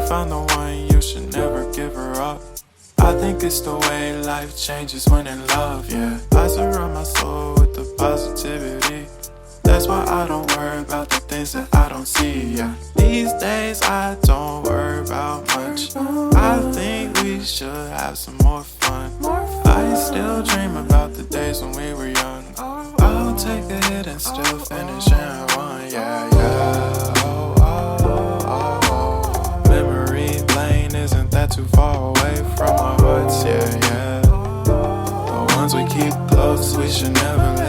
found the one, you should never give her up. I think it's the way life changes when in love, yeah. I surround my soul with the positivity. That's why I don't worry about the things that I don't see, yeah. These days I don't worry about much. I think we should have some more fun. I still dream about the days when we were young. I'll take a hit and still finish in one, yeah, yeah. Oh, oh, oh, oh. Memory lane isn't that too far away from our hearts, yeah, yeah. The ones we keep close, we should never leave.